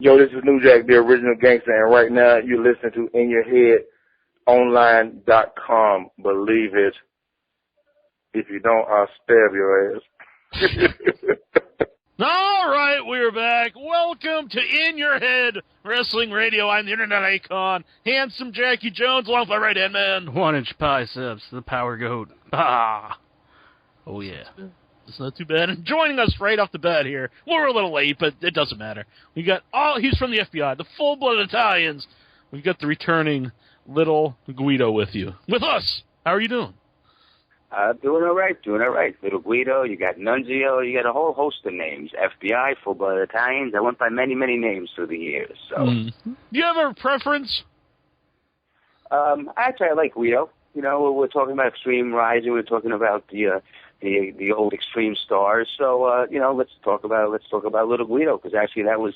Yo, this is New Jack, the original gangster, and right now you're listening to InYourHeadOnline.com. Believe it. If you don't, I'll stab your ass. All right, we're back. Welcome to In Your Head Wrestling Radio. I'm the Internet Icon, Handsome Jackie Jones, along with my right-hand man. 1-inch biceps, the Power Goat. Ah. Oh, yeah. It's not too bad. And joining us right off the bat here, we're a little late, but it doesn't matter. We got he's from the FBI, the full-blooded Italians. We've got the returning little Guido with us. How are you doing? Doing all right. Little Guido, you got Nunzio, you got a whole host of names. FBI, full-blooded Italians. I went by many, many names through the years. So, Do you have a preference? Actually, I like Guido. You know, we're talking about Extreme Rising. We're talking about the old Extreme Stars. So, let's talk about Little Guido, because actually that was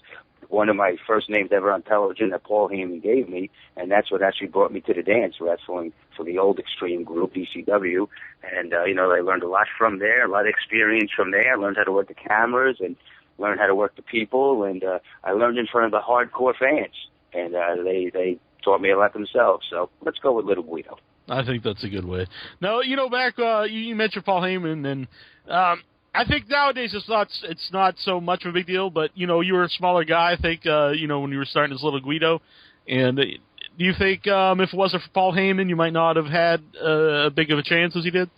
one of my first names ever on television that Paul Heyman gave me, and that's what actually brought me to the dance wrestling for the old Extreme group, ECW. And, I learned a lot from there, a lot of experience from there. I learned how to work the cameras and learned how to work the people, and I learned in front of the hardcore fans, and they taught me a lot themselves. So let's go with Little Guido. I think that's a good way. Now, back you mentioned Paul Heyman, and I think nowadays it's not so much of a big deal. But you were a smaller guy, I think. When you were starting as Little Guido, and do you think if it wasn't for Paul Heyman, you might not have had a big of a chance as you did?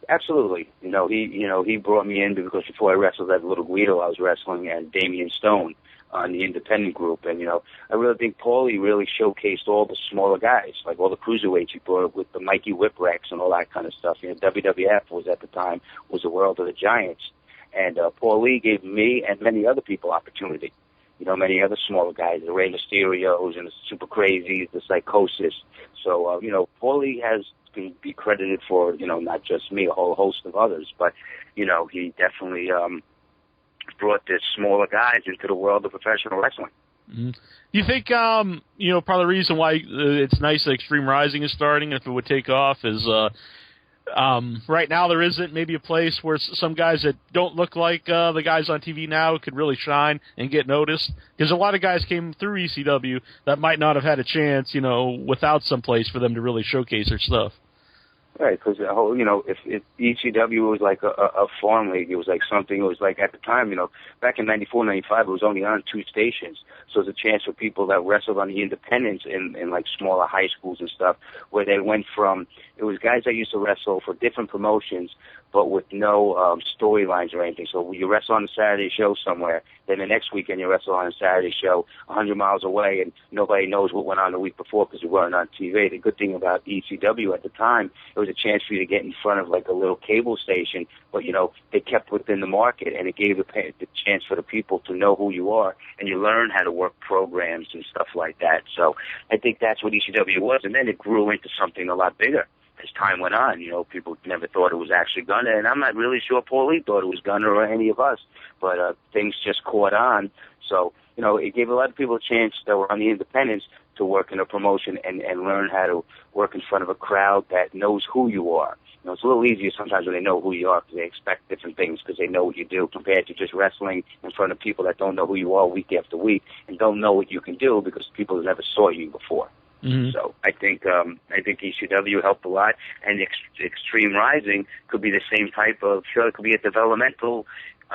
Absolutely. He brought me in because before I wrestled as Little Guido, I was wrestling as Damian Stone on the independent group. And, I really think Paulie really showcased all the smaller guys, like all the cruiserweights he brought up with the Mikey Whipwrecks and all that kind of stuff. WWF was at the time, was the world of the giants. And Paulie gave me and many other people opportunity. Many other smaller guys, the Rey Mysterios and the Super Crazies, the Psychosis. So, Paulie has to be credited for, not just me, a whole host of others. But, he definitely brought the smaller guys into the world of professional wrestling. Mm-hmm. Do you think, part of the reason why it's nice that Extreme Rising is starting, if it would take off, is right now there isn't maybe a place where some guys that don't look like the guys on TV now could really shine and get noticed? Because a lot of guys came through ECW that might not have had a chance, without some place for them to really showcase their stuff. Right, because if ECW was like a farm league, it was like something. It was like at the time, back in '94, '95, it was only on 2 stations, so it was a chance for people that wrestled on the independents in like smaller high schools and stuff, where they went from. It was guys that used to wrestle for different promotions, but with no storylines or anything. So you wrestle on a Saturday show somewhere, then the next weekend you wrestle on a Saturday show 100 miles away, and nobody knows what went on the week before because you weren't on TV. The good thing about ECW at the time, it was a chance for you to get in front of like a little cable station, but they kept within the market, and it gave the chance for the people to know who you are, and you learn how to work programs and stuff like that. So I think that's what ECW was, and then it grew into something a lot bigger. As time went on, people never thought it was actually gonna, and I'm not really sure Paulie thought it was gonna or any of us, but things just caught on. So, it gave a lot of people a chance that were on the independents to work in a promotion and learn how to work in front of a crowd that knows who you are. It's a little easier sometimes when they know who you are because they expect different things because they know what you do, compared to just wrestling in front of people that don't know who you are week after week and don't know what you can do because people never saw you before. Mm-hmm. So I think ECW helped a lot, and Extreme Rising could be the same type of show. It could be a developmental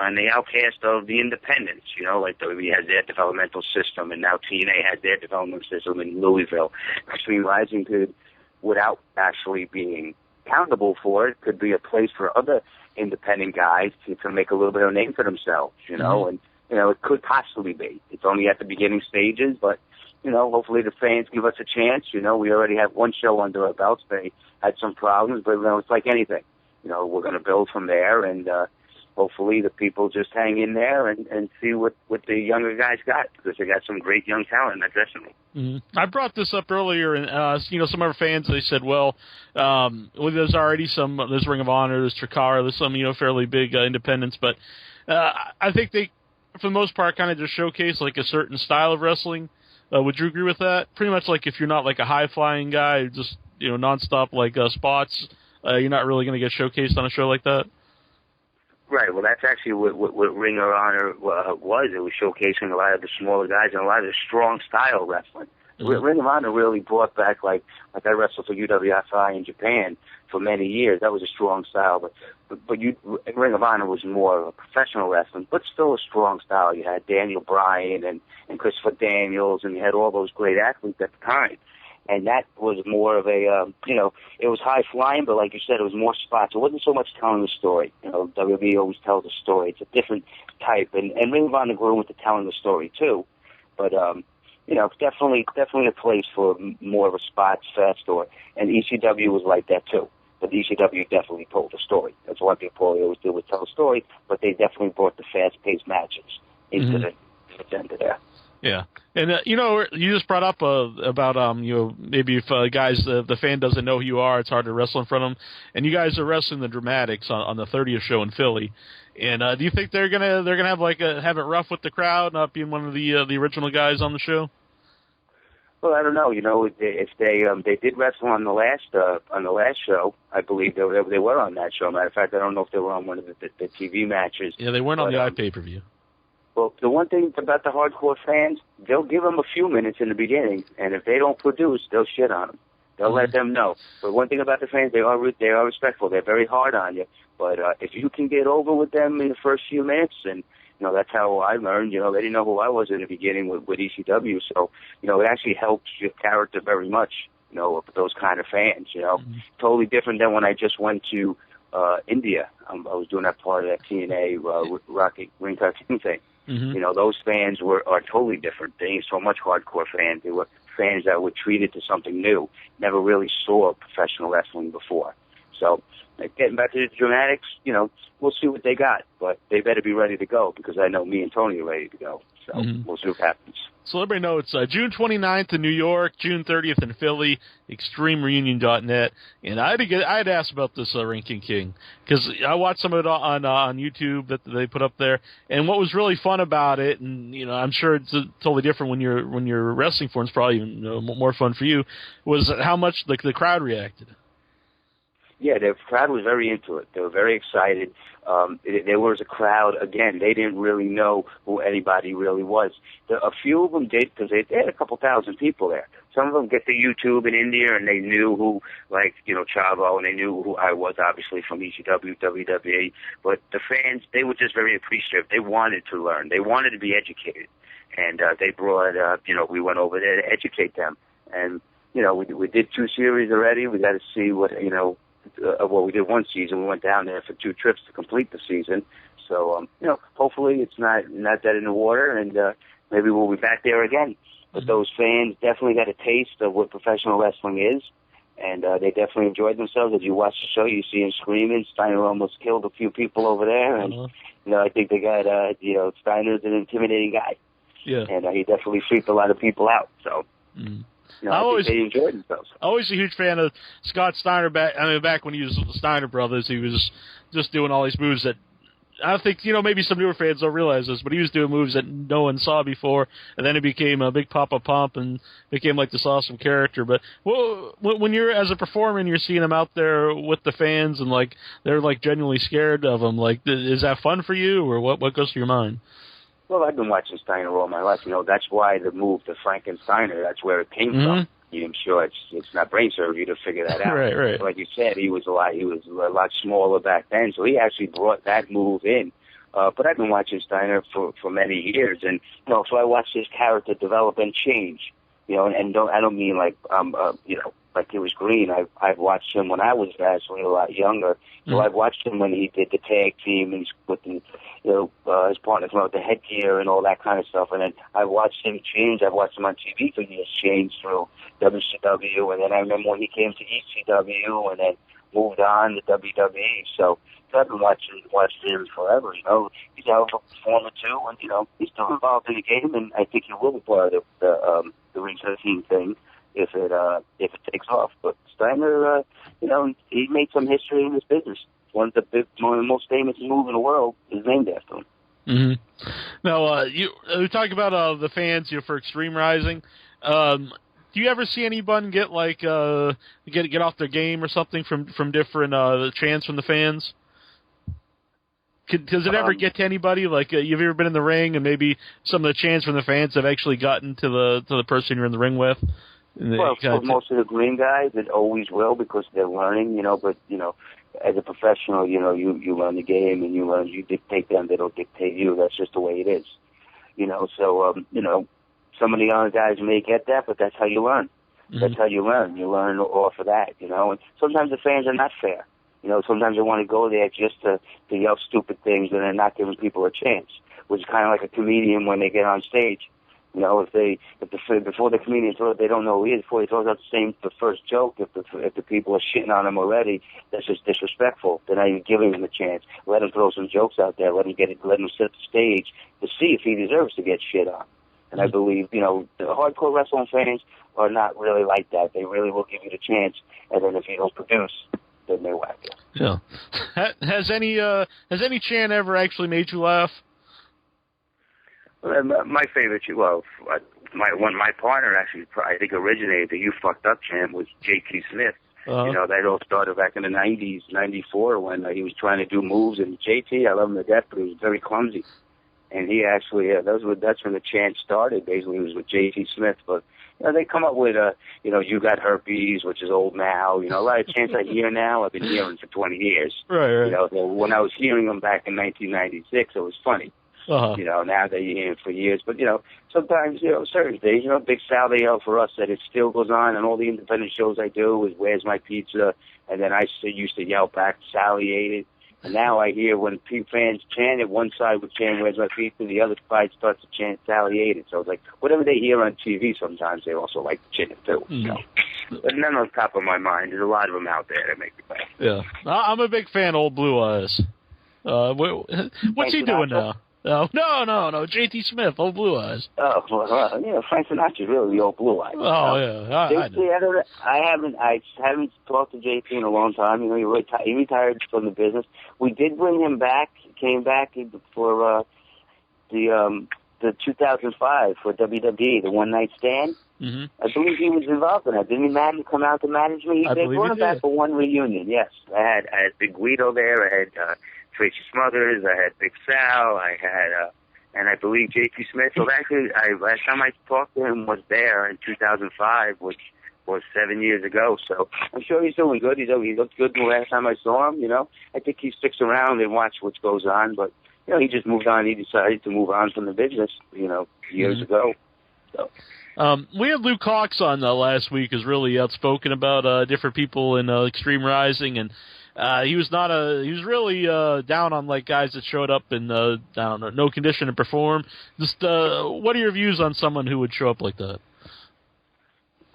on the outcast of the independents, like WWE has their developmental system, and now TNA has their developmental system in Louisville. Extreme Rising could, without actually being accountable for it, could be a place for other independent guys to make a little bit of a name for themselves, mm-hmm. And it could possibly be. It's only at the beginning stages, but hopefully the fans give us a chance. We already have one show under our belts. They had some problems, but it's like anything. We're going to build from there, and hopefully the people just hang in there and see what the younger guys got, because they got some great young talent in that dressing room. Mm-hmm. I brought this up earlier, and some of our fans, they said, well, there's already there's Ring of Honor, there's Chikara, there's some fairly big independents, but I think they, for the most part, kind of just showcase like a certain style of wrestling. Would you agree with that? Pretty much like if you're not like a high-flying guy, just nonstop like spots, you're not really going to get showcased on a show like that. Right. Well, that's actually what Ring of Honor was. It was showcasing a lot of the smaller guys and a lot of the strong style wrestling. Mm-hmm. Ring of Honor really brought back, like I wrestled for UWFI in Japan for many years. That was a strong style, but Ring of Honor was more of a professional wrestling, but still a strong style. You had Daniel Bryan and Christopher Daniels, and you had all those great athletes at the time. And that was more of a, it was high flying, but like you said, it was more spots. It wasn't so much telling the story. WWE always tells a story. It's a different type, and Ring of Honor grew into telling the story too. But definitely a place for more of a spots fest story. And ECW was like that too. But ECW definitely told the story. That's one thing Paul always did, was tell a story. But they definitely brought the fast-paced matches into the agenda there. Yeah, and you just brought up about maybe if guys the fan doesn't know who you are, it's hard to wrestle in front of them. And you guys are wrestling the Dramatics on the 30th show in Philly. And do you think they're gonna have have it rough with the crowd, not being one of the original guys on the show? Well, I don't know. If they did wrestle on the last show, I believe they were on that show. Matter of fact, I don't know if they were on one of the TV matches. Yeah, they weren't on the iPay-per-view. Well, the one thing about the hardcore fans, they'll give them a few minutes in the beginning, and if they don't produce, they'll shit on them. They'll let them know. But one thing about the fans, they are respectful. They're very hard on you. But if you can get over with them in the first few minutes, and that's how I learned. They didn't know who I was in the beginning with ECW, so it actually helps your character very much. With those kind of fans. Totally different than when I just went to India. I was doing that part of that TNA Rocky Ring Cartoon thing. Mm-hmm. Those fans are totally different. They ain't so much hardcore fans. They were fans that were treated to something new, never really saw professional wrestling before. So, getting back to the Dramatics, we'll see what they got, but they better be ready to go, because I know me and Tony are ready to go. So, we'll see what happens. So everybody know it's June 29th in New York, June 30th in Philly, ExtremeReunion.net. And I had asked about this Ranking King, because I watched some of it on YouTube that they put up there. And what was really fun about it, and I'm sure it's totally different when you're wrestling for it, it's probably even more fun for you, was how much the crowd reacted. Yeah, the crowd was very into it. They were very excited. There was a crowd, again, they didn't really know who anybody really was. A few of them did, because they had a couple thousand people there. Some of them get to YouTube in India, and they knew who, Chavo, and they knew who I was, obviously, from ECW, WWE. But the fans, they were just very appreciative. They wanted to learn. They wanted to be educated. And they brought, we went over there to educate them. And, we did 2 series already. We got to see what, we did 1 season. We went down there for 2 trips to complete the season. So, hopefully it's not dead in the water, and maybe we'll be back there again. But those fans definitely got a taste of what professional wrestling is, and they definitely enjoyed themselves. As you watch the show, you see them screaming. Steiner almost killed a few people over there, and I think they got Steiner's an intimidating guy, and he definitely freaked a lot of people out. So. I think they enjoyed themselves. Always a huge fan of Scott Steiner. Back when he was the Steiner Brothers, he was just doing all these moves that I think maybe some newer fans don't realize this, but he was doing moves that no one saw before, and then it became a big Papa Pump and became like this awesome character. But when you're as a performer and you're seeing him out there with the fans and they're genuinely scared of him, is that fun for you, or what goes through your mind? Well, I've been watching Steiner all my life. That's why the move to Frankensteiner, that's where it came from. I'm sure it's not brain surgery to figure that out. Right. Like you said, he was a lot smaller back then, so he actually brought that move in. But I've been watching Steiner for many years, and so I watched his character develop and change. And I don't mean like he was green. I've watched him when I was actually a lot younger. So I've watched him when he did the tag team and with the his partners with the headgear and all that kind of stuff. And then I've watched him change. I've watched him on TV for years change through WCW, and then I remember when he came to ECW and then moved on to WWE. So I've been watching him forever. He's a hell of a performer too, and he's still involved in the game, and I think he will be part of the Ring 13 thing if it takes off. But Steiner, he made some history in this business. One of the most famous moves in the world is named after him. Mm-hmm. Now, we talk about the fans for Extreme Rising. Do you ever see anyone get get off their game or something from different chants from the fans? Does it ever get to anybody? Like, you've ever been in the ring and maybe some of the chants from the fans have actually gotten to the person you're in the ring with? Well, for most of the green guys, it always will because they're learning, you know. But, you know, as a professional, you know, you learn the game and you dictate them. They don't dictate you. That's just the way it is, you know. So, you know, some of the other guys may get that, but that's how you learn. Mm-hmm. That's how you learn. You learn off of that, you know. And sometimes the fans are not fair. You know, sometimes they want to go there just to yell stupid things and they're not giving people a chance, which is kind of like a comedian when they get on stage. You know, before the comedian throws, they don't know who he is. Before he throws out the first joke, if the people are shitting on him already, that's just disrespectful. They're not even giving him a chance. Let him throw some jokes out there. Let him set the stage to see if he deserves to get shit on. And I believe, you know, the hardcore wrestling fans are not really like that. They really will give you the chance, and then if you don't produce, then they whack you. Yeah. Has any chant ever actually made you laugh? My favorite, my partner actually, I think originated the "You Fucked Up" chant was J.T. Smith. Uh-huh. You know, that all started back in the 90s, 94, when he was trying to do moves. And J.T., I love him to death, but he was very clumsy. And he actually, that's when the chant started. Basically, it was with J.T. Smith. But, you know, they come up with, you know, "You Got Herpes," which is old now. You know, a lot of chants I hear now, I've been hearing for 20 years. Right. You know, so when I was hearing them back in 1996, it was funny. Uh-huh. You know, now that you hear it for years. But, you know, sometimes, you know, certain days, you know, Big Sal, they yell for us that it still goes on, and all the independent shows I do is "Where's My Pizza?" And then I used to yell back, "Sally ate it." And now I hear when fans chant it, one side would chant "Where's My Pizza?" the other side starts to chant "Sally ate it." So it's like, whatever they hear on TV, sometimes they also like to chant it too. Mm-hmm. You know? But none on top of my mind. There's a lot of them out there that make me laugh. Yeah. I'm a big fan of Old Blue Eyes. What's he doing now? No. J.T. Smith, Old Blue Eyes. Oh, well, yeah, Frank Sinatra's really the Old Blue Eyes. Oh, yeah. I haven't talked to J.T. in a long time. You know, he retired from the business. We did bring him back. He came back for the 2005 for WWE, the One Night Stand. Mm-hmm. I believe he was involved in that. Didn't he come out to manage me? They brought him back for one reunion, yes. I had Big Guido there. I had Tracy Smothers. I had Big Sal. I had, and I believe J.T. Smith. So actually, last time I talked to him was there in 2005, which was 7 years ago. So I'm sure he's doing good. He looked good the last time I saw him, you know. I think he sticks around and watch what goes on. But, you know, he just moved on. He decided to move on from the business, you know, years ago. So. We had Luke Hawx on last week, who's really outspoken about different people in Extreme Rising, and he was really down on like guys that showed up in no condition to perform. Just what are your views on someone who would show up like that?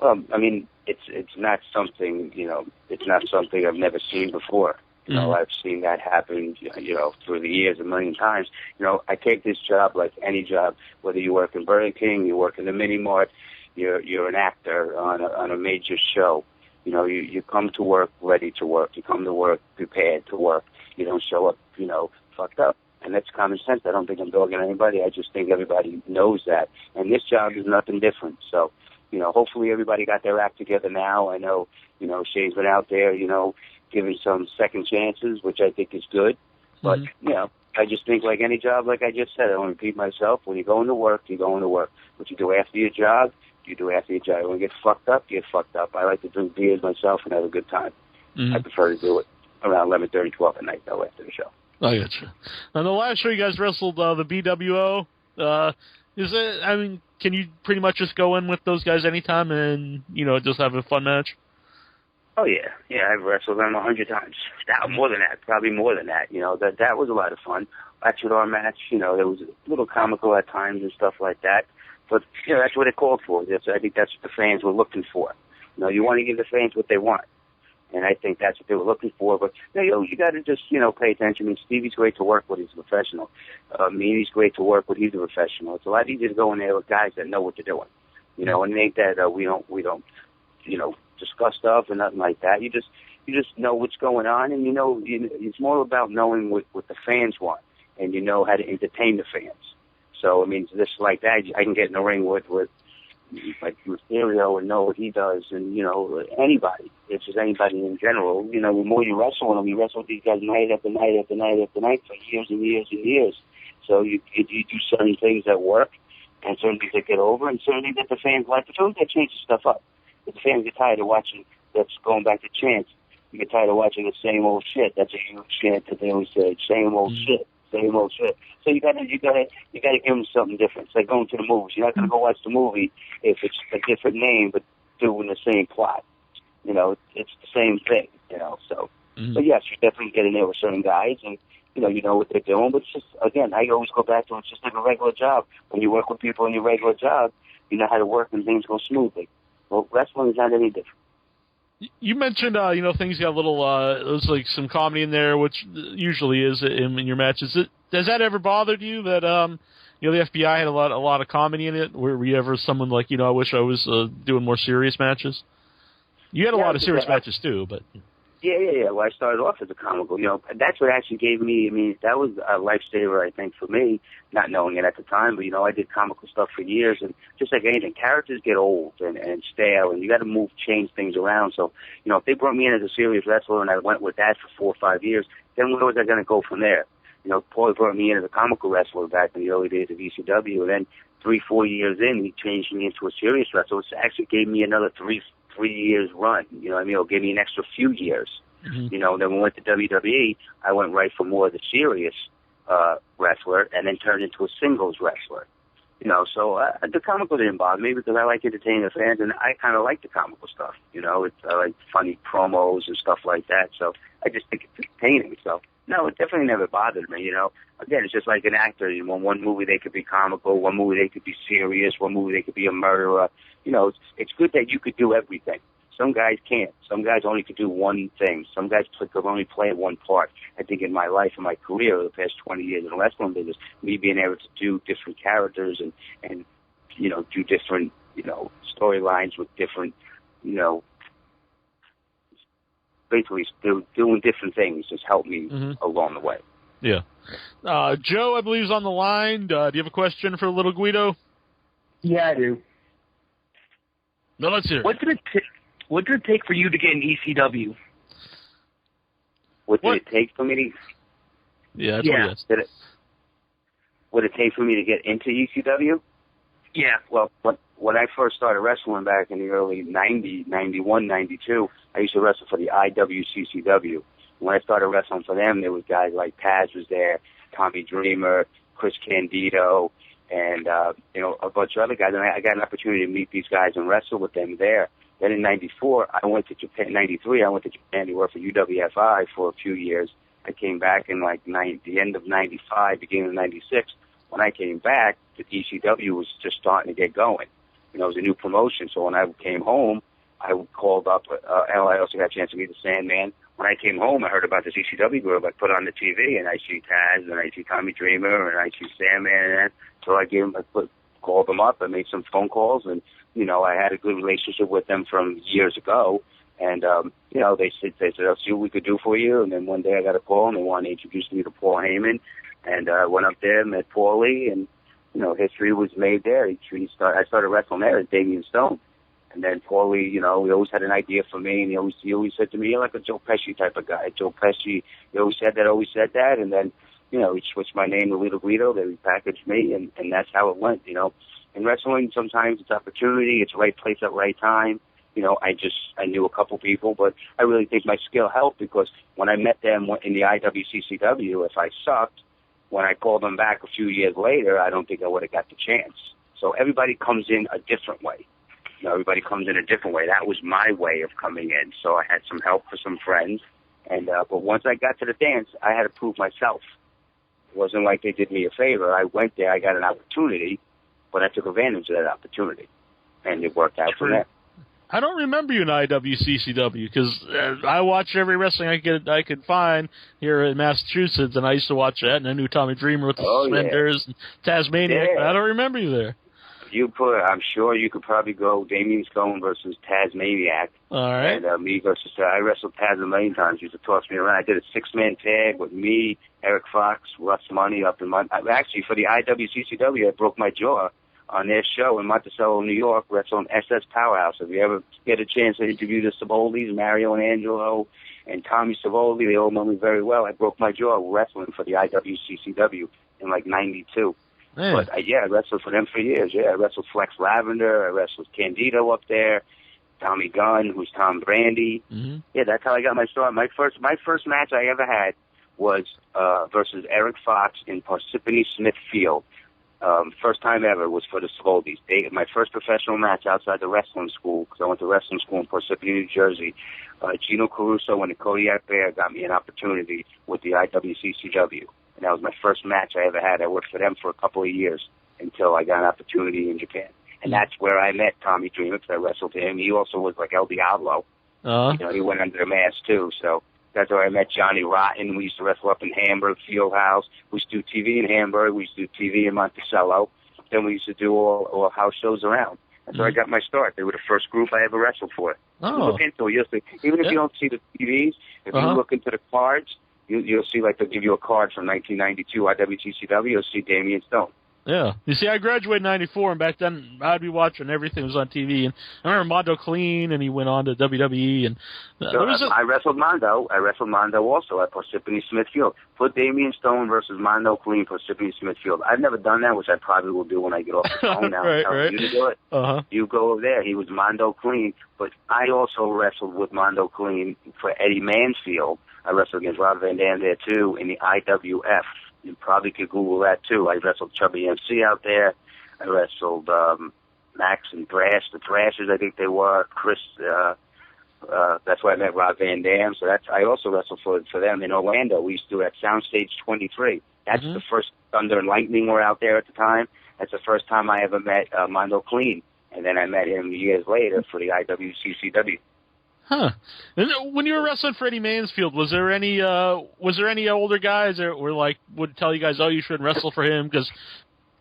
I mean, it's not something, you know, it's not something I've never seen before. You know, I've seen that happen, you know, through the years a million times. You know, I take this job like any job, whether you work in Burger King, you work in the Mini Mart, you're an actor on a major show. You know, you come to work ready to work. You come to work prepared to work. You don't show up, you know, fucked up. And that's common sense. I don't think I'm dogging anybody. I just think everybody knows that. And this job is nothing different. So, you know, hopefully everybody got their act together now. I know, you know, Shane's been out there, you know, giving some second chances, which I think is good. But, you know, I just think like any job, like I just said, I don't repeat myself. When you go into work, you go into work. What you do after your job, you do after your job. When you get fucked up, you get fucked up. I like to drink beers myself and have a good time. I prefer to do it around 11:30, 12 at night, though, after the show. I gotcha. On the last show, you guys wrestled the BWO. Can you pretty much just go in with those guys anytime and, you know, just have a fun match? Oh, yeah. Yeah, I've wrestled them 100 times. More than that, probably more than that. You know, that was a lot of fun. Actually, our match, you know, it was a little comical at times and stuff like that. But, you know, that's what it called for. I think that's what the fans were looking for. You know, you want to give the fans what they want. And I think that's what they were looking for. But, you know, you got to just, you know, pay attention. I mean, Stevie's great to work with. He's a professional. Meany's great to work with. He's a professional. It's a lot easier to go in there with guys that know what they're doing. You know, and it ain't that we don't, you know, discuss stuff and nothing like that. You just know what's going on, and you know, it's more about knowing what the fans want, and you know how to entertain the fans. So I mean, just like that, I can get in the ring with like Mysterio and know what he does, and, you know, anybody. It's just anybody in general. You know, the more you wrestle with them, you wrestle with these guys night after night after night after night for years and years and years. So you do certain things that work, and certain things that get over, and certain things that the fans like. But sometimes that changes stuff up. If the fans get tired of watching, that's going back to chants. You get tired of watching the same old shit. That's a huge chant that they always say, same old shit. Same old shit. So you gotta give them something different. It's like going to the movies. You're not gonna go watch the movie if it's a different name but doing the same plot. You know, it's the same thing. You know, so but yes, you definitely get in there with certain guys, and you know what they're doing. But it's just, again, I always go back to, it's just like a regular job. When you work with people in your regular job, you know how to work and things go smoothly. Well, wrestling is not any different. You mentioned, you know, things got a little, there's like some comedy in there, which usually is in your matches. Has that ever bothered you that, you know, the FBI had a lot of comedy in it? Were you ever someone like, you know, I wish I was doing more serious matches? You had a lot of serious matches too, but. Yeah. Well, I started off as a comical. You know, that's what actually gave me, I mean, that was a lifesaver, I think, for me, not knowing it at the time. But, you know, I did comical stuff for years. And just like anything, characters get old and stale, and you got to change things around. So, you know, if they brought me in as a serious wrestler and I went with that for 4 or 5 years, then where was I going to go from there? You know, Paul brought me in as a comical wrestler back in the early days of ECW. And then 3-4 years in, he changed me into a serious wrestler, which actually gave me another 3 years run. You know what I mean? It gave me an extra few years. You know, then when we went to WWE, I went right for more of the serious wrestler and then turned into a singles wrestler. You know, so the comical didn't bother me because I like entertaining the fans, and I kind of like the comical stuff. You know, I like funny promos and stuff like that. So I just think it's entertaining. So, no, it definitely never bothered me, you know. Again, it's just like an actor. You know, one movie they could be comical, one movie they could be serious, one movie they could be a murderer. You know, it's good that you could do everything. Some guys can't. Some guys only could do one thing. Some guys could only play one part. I think in my life and my career, the past 20 years in the wrestling business, me being able to do different characters and you know, do different, you know, storylines with different, you know, basically doing different things just helped me along the way. Yeah. Joe, I believe, is on the line. Do you have a question for little Guido? Yeah, I do. No, let's hear it. What did it take for you to get an ECW? What did it take for me to? Yeah, that's what he asked. What did it take for me to get into ECW? Yeah. Well, when I first started wrestling back in the early 90s, 91, 92, I used to wrestle for the IWCCW. When I started wrestling for them, there was guys like Taz was there, Tommy Dreamer, Chris Candido, and you know, a bunch of other guys. And I got an opportunity to meet these guys and wrestle with them there. Then in 94, I went to Japan. 93, I went to Japan to work for UWFI for a few years. I came back in like the end of 95, beginning of 96. When I came back, the ECW was just starting to get going. You know, it was a new promotion. So when I came home, I called up, and I also got a chance to meet the Sandman. When I came home, I heard about this ECW group. I put on the TV, and I see Taz, and I see Tommy Dreamer, and I see Sandman, and so I called them up, I made some phone calls, and, you know, I had a good relationship with them from years ago. And, you know, they said, I'll see what we could do for you. And then one day I got a call, and they wanted to introduce me to Paul Heyman. And I went up there, met Paulie, and, you know, history was made there. I started wrestling there as Damian Stone. And then Paulie, you know, he always had an idea for me, and he always said to me, you're like a Joe Pesci type of guy. Joe Pesci, he always said that. And then, you know, he switched my name to Little Guido. They repackaged me, and that's how it went, you know. In wrestling, sometimes it's opportunity, it's right place at right time. You know, I knew a couple people, but I really think my skill helped because when I met them in the IWCCW, if I sucked, when I called them back a few years later, I don't think I would have got the chance. So everybody comes in a different way. You know, everybody comes in a different way. That was my way of coming in. So I had some help for some friends. And but once I got to the dance, I had to prove myself. It wasn't like they did me a favor. I went there, I got an opportunity, but I took advantage of that opportunity, and it worked out from there. I don't remember you in IWCCW because I watched every wrestling I could find here in Massachusetts, and I used to watch that, and I knew Tommy Dreamer with the suspenders and Tasmaniac. Yeah. I don't remember you there. I'm sure you could probably go Damian Stone versus Tasmaniac. All right. And me versus, I wrestled Taz a million times. He used to toss me around. I did a 6-man tag with me, Eric Fox, Russ Money up in my, actually for the IWCCW, I broke my jaw on their show in Monticello, New York, wrestling SS Powerhouse. If you ever get a chance to interview the Savoldis, Mario and Angelo and Tommy Savoldi, they all know me very well. I broke my jaw wrestling for the IWCCW in like 92. Man. But I wrestled for them for years. Yeah, I wrestled Flex Lavender. I wrestled Candido up there. Tommy Gunn, who's Tom Brandy. Mm-hmm. Yeah, that's how I got my start. My first match I ever had was versus Eric Fox in Parsippany Smithfield. First time ever was for the Savoldis. My first professional match outside the wrestling school, because I went to wrestling school in Parsippany, New Jersey. Gino Caruso and the Kodiak Bear got me an opportunity with the IWCCW. And that was my first match I ever had. I worked for them for a couple of years until I got an opportunity in Japan. And that's where I met Tommy Dreamer, because I wrestled him. He also was like El Diablo. He went under the mask, too. So that's where I met Johnny Rotten. We used to wrestle up in Hamburg Fieldhouse. We used to do TV in Hamburg. We used to do TV in Monticello. Then we used to do all house shows around. That's where I got my start. They were the first group I ever wrestled for. Look into it. Even if you don't see the TVs, if you look into the cards, you'll see, like, they'll give you a card from 1992 IWCCW. You'll see Damian Stone. Yeah. You see, I graduated in 94, and back then I'd be watching everything that was on TV. And I remember Mondo Clean, and he went on to WWE. And I wrestled Mondo. I wrestled Mondo also at Parsippany Smithfield. Put Damian Stone versus Mondo Clean, Parsippany Smithfield. I've never done that, which I probably will do when I get off the phone now. right. You to do it. You go over there. He was Mondo Clean. But I also wrestled with Mondo Clean for Eddie Mansfield. I wrestled against Rob Van Dam there, too, in the IWF. You probably could Google that, too. I wrestled Chubby MC out there. I wrestled Max and Thrash, the Thrashers, I think they were. Chris, that's why I met Rob Van Dam. So I also wrestled for them in Orlando. We used to do it at Soundstage 23. That's the first Thunder and Lightning were out there at the time. That's the first time I ever met Mondo Clean. And then I met him years later for the IWCCW. Huh. And when you were wrestling for Eddie Mansfield, was there any older guys that were like would tell you guys, oh, you shouldn't wrestle for him? Because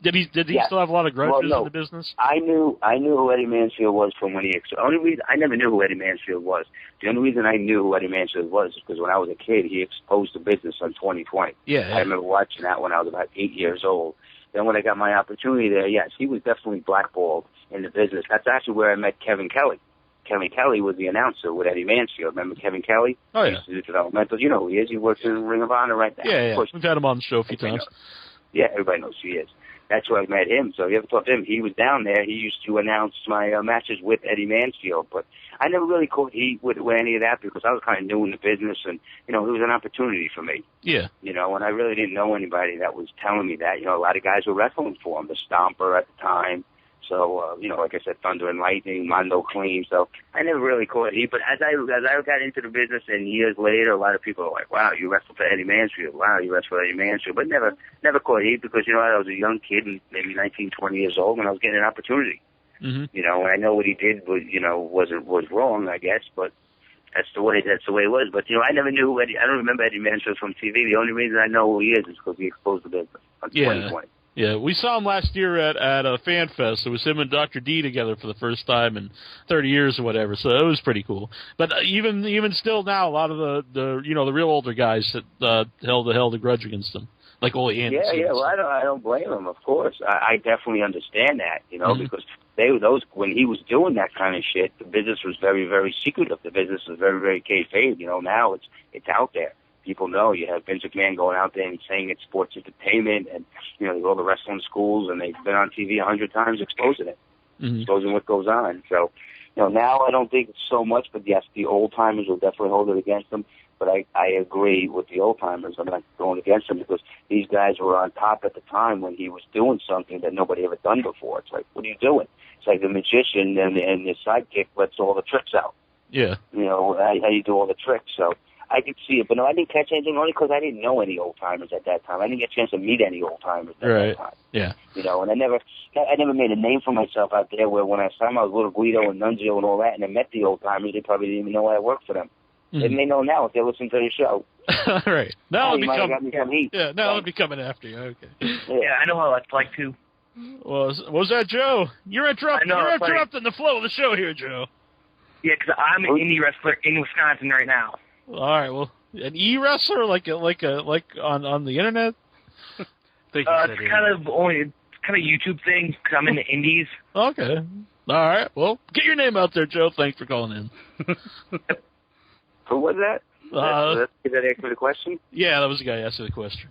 did he still have a lot of grudges in the business? I knew who Eddie Mansfield was from when he. Only reason I never knew who Eddie Mansfield was. The only reason I knew who Eddie Mansfield was is because when I was a kid, he exposed the business on 2020. Yeah. I remember watching that when I was about 8 years old. Then when I got my opportunity there, yes, he was definitely blackballed in the business. That's actually where I met Kevin Kelly. Kevin Kelly was the announcer with Eddie Mansfield. Remember Kevin Kelly? Oh, yeah. He used to do developmental. You know who he is. He works in Ring of Honor right now. Yeah. We've had him on the show a few times. Yeah, everybody knows who he is. That's where I met him. So if you ever talk to him, he was down there. He used to announce my matches with Eddie Mansfield. But I never really caught heat with any of that because I was kind of new in the business, and, it was an opportunity for me. Yeah. And I really didn't know anybody that was telling me that. A lot of guys were wrestling for him, the Stomper at the time. So, like I said, Thunder and Lightning, Mondo Clean. So I never really caught heat. But as I got into the business and years later, a lot of people are like, wow, you wrestled for Eddie Mansfield. Wow, you wrestled for Eddie Mansfield. But never caught heat because, I was a young kid, maybe 19, 20 years old, and I was getting an opportunity. Mm-hmm. And I know what he did was wrong, I guess, but that's the way it was. But, I never knew I don't remember Eddie Mansfield from TV. The only reason I know who he is because he exposed the business on 2020. Yeah, we saw him last year at a fan fest. It was him and Dr. D together for the first time in 30 years or whatever. So it was pretty cool. But even still now, a lot of the real older guys that held a grudge against him, like Ole Anderson. Yeah. Well, I don't blame them. Of course, I definitely understand that. Because when he was doing that kind of shit, the business was very, very secretive. The business was very, very kayfabe. Now it's out there. People know. You have Vince McMahon going out there and saying it's sports entertainment, and all the wrestling schools, and they've been on TV 100 times exposing it, exposing what goes on. So, now I don't think it's so much, but yes, the old timers will definitely hold it against them. But I agree with the old timers. I'm not going against them because these guys were on top at the time when he was doing something that nobody ever done before. It's like, what are you doing? It's like the magician and his sidekick lets all the tricks out. Yeah. How you do all the tricks. So I could see it, but no, I didn't catch anything only because I didn't know any old timers at that time. I didn't get a chance to meet any old timers at that time. Yeah. And I never made a name for myself out there. Where when I saw them, I was little Guido and Nunzio and all that, and I met the old timers. They probably didn't even know I worked for them. They may know now if they listen to the show. Right. Now I'll be coming after you. Okay. Yeah, I know how it's like too. Was that Joe? You're interrupting the flow of the show here, Joe. Yeah, because I'm an indie wrestler in Wisconsin right now. All right, well, an e-wrestler like on the internet? It's kind kind of YouTube thing because I'm in the indies. Okay. All right. Well, get your name out there, Joe. Thanks for calling in. Who was that? Is that answer the question? Yeah, that was the guy asking the question.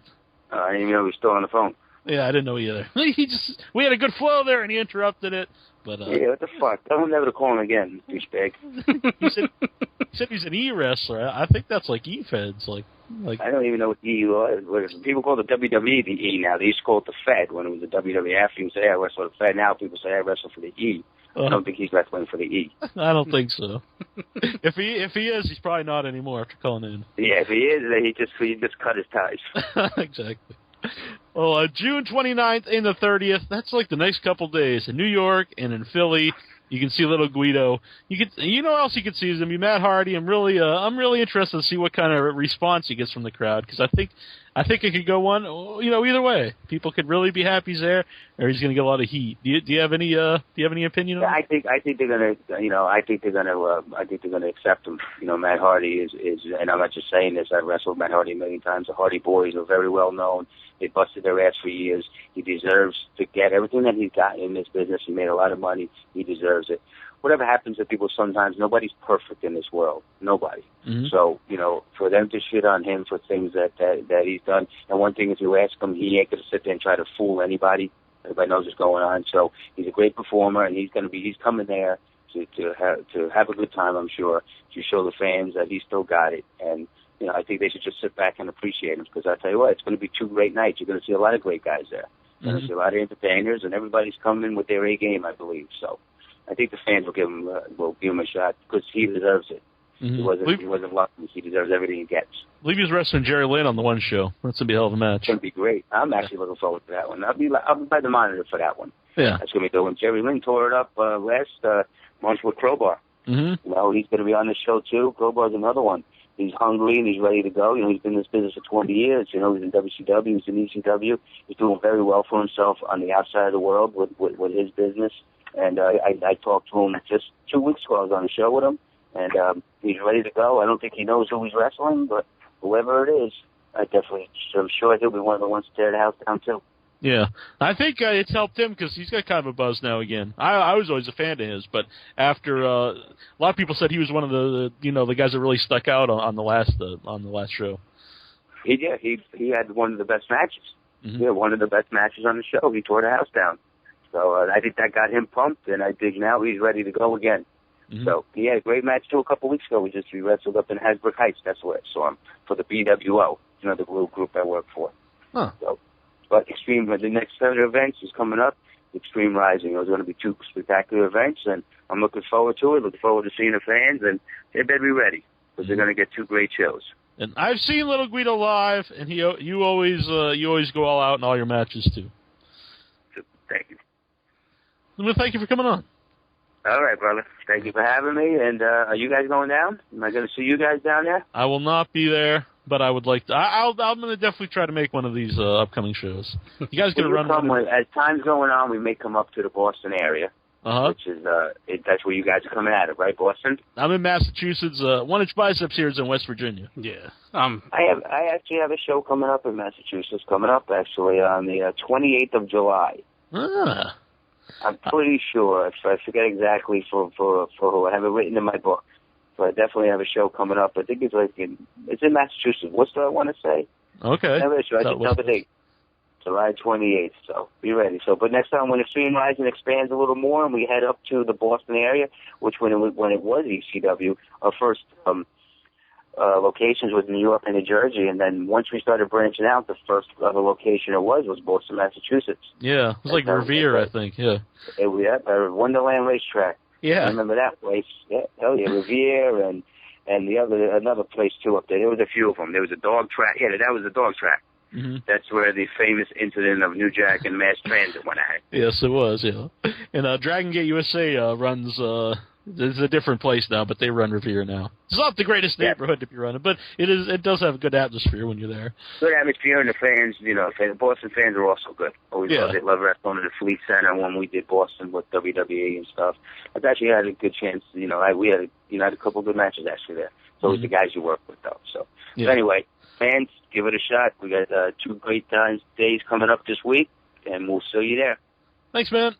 I didn't even know he was still on the phone. Yeah, I didn't know either. We had a good flow there, and he interrupted it. But yeah, what the fuck? Tell him never to call him again, douchebag. he said he's an E-wrestler. I think that's like E-Feds. Like I don't even know what E was. People call the WWE the E now. They used to call it the Fed when it was the WWF. You say, I wrestle for the Fed. Now people say, I wrestle for the E. I don't think he's wrestling for the E. I don't think so. If he is, he's probably not anymore after calling in. Yeah, if he is, then he just cut his ties. Exactly. Well, June 29th and the 30th, that's like the next couple days. In New York and in Philly, you can see little Guido. You know what else you can see is him, Matt Hardy. I'm really interested to see what kind of response he gets from the crowd, because I think it could go either way. People could really be happy he's there, or he's going to get a lot of heat. Do you have any opinion on it? I think they're gonna accept him. Matt Hardy is, and I'm not just saying this. I've wrestled Matt Hardy a million times. The Hardy Boys are very well known. They busted their ass for years. He deserves to get everything that he's got in this business. He made a lot of money. He deserves it. Whatever happens to people sometimes, nobody's perfect in this world. Nobody. Mm-hmm. So, for them to shit on him for things that he's done, and one thing, if you ask him, he ain't going to sit there and try to fool anybody. Everybody knows what's going on. So he's a great performer, and he's coming there to have a good time, I'm sure, to show the fans that he's still got it. And, I think they should just sit back and appreciate him, because I tell you what, it's going to be 2 great nights. You're going to see a lot of great guys there. You're going to see a lot of entertainers, and everybody's coming with their A game, I believe. So I think the fans will give him a shot, because he deserves it. Mm-hmm. He wasn't lucky. He deserves everything he gets. I believe he was wrestling Jerry Lynn on the one show. That's going to be a hell of a match. It's going to be great. I'm actually looking forward to that one. I'll be by the monitor for that one. Yeah. That's going to be good one. Jerry Lynn tore it up last month with Crowbar. Mm-hmm. He's going to be on the show, too. Crowbar's another one. He's hungry and he's ready to go. He's been in this business for 20 years. He's in WCW, he's in ECW. He's doing very well for himself on the outside of the world with his business. And I talked to him just 2 weeks ago. I was on the show with him, and he's ready to go. I don't think he knows who he's wrestling, but whoever it is, I'm sure he'll be one of the ones to tear the house down, too. Yeah, I think it's helped him because he's got kind of a buzz now again. I was always a fan of his, but after a lot of people said he was one of the guys that really stuck out on the last show. He had one of the best matches. Mm-hmm. Yeah, one of the best matches on the show. He tore the house down. So I think that got him pumped, and I think now he's ready to go again. Mm-hmm. So he had a great match too a couple weeks ago. We wrestled up in Hasbrook Heights. That's where I saw him for the BWO, the little group I work for. Huh. So. But the next set of events is coming up, Extreme Rising. There's going to be 2 spectacular events, and I'm looking forward to it. Looking forward to seeing the fans, and they better be ready, because they're going to get 2 great shows. And I've seen Little Guido live, and you always go all out in all your matches too. Thank you. Well, thank you for coming on. All right, brother. Thank you for having me. And are you guys going down? Am I going to see you guys down there? I will not be there, but I would like to. I'm going to definitely try to make one of these upcoming shows. You guys going to run one? As time's going on, we may come up to the Boston area, which is that's where you guys are coming at it, right, Boston? I'm in Massachusetts. 1 Inch Biceps here is in West Virginia. Yeah. I actually have a show coming up in Massachusetts. On the 28th of July. Ah. I'm pretty sure. I forget exactly for who. I have it written in my book. So I definitely have a show coming up. I think it's in Massachusetts. What's I want to say? Okay. I should tell the date. July 28th. So be ready. But next time when Extreme Rising expands a little more and we head up to the Boston area, which when it was ECW, our first locations was New York and New Jersey, and then once we started branching out, the first other location it was Boston, Massachusetts. Yeah, it was like Revere, I think. Yeah. Wonderland Racetrack. Yeah. I remember that place. Yeah, hell yeah, Revere and another place too up there. There was a few of them. There was a dog track. Yeah, that was the dog track. Mm-hmm. That's where the famous incident of New Jack and mass transit went at. Yes, it was. Yeah, and Dragon Gate USA runs. It's a different place now, but they run Revere now. It's not the greatest neighborhood to be running, but it does have a good atmosphere when you're there. Good atmosphere, and the fans, the Boston fans are also good. Always love wrestling at the Fleet Center when we did Boston with WWE and stuff. I've actually had a good chance. We had a couple of good matches actually there. So it was the guys you work with though. So anyway, fans, give it a shot. We got 2 great days coming up this week. and we'll see you there. Thanks, man.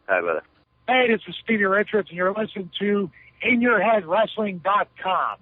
All right, brother. Hey, this is Stevie Richards, and you're listening to InYourHeadWrestling.com.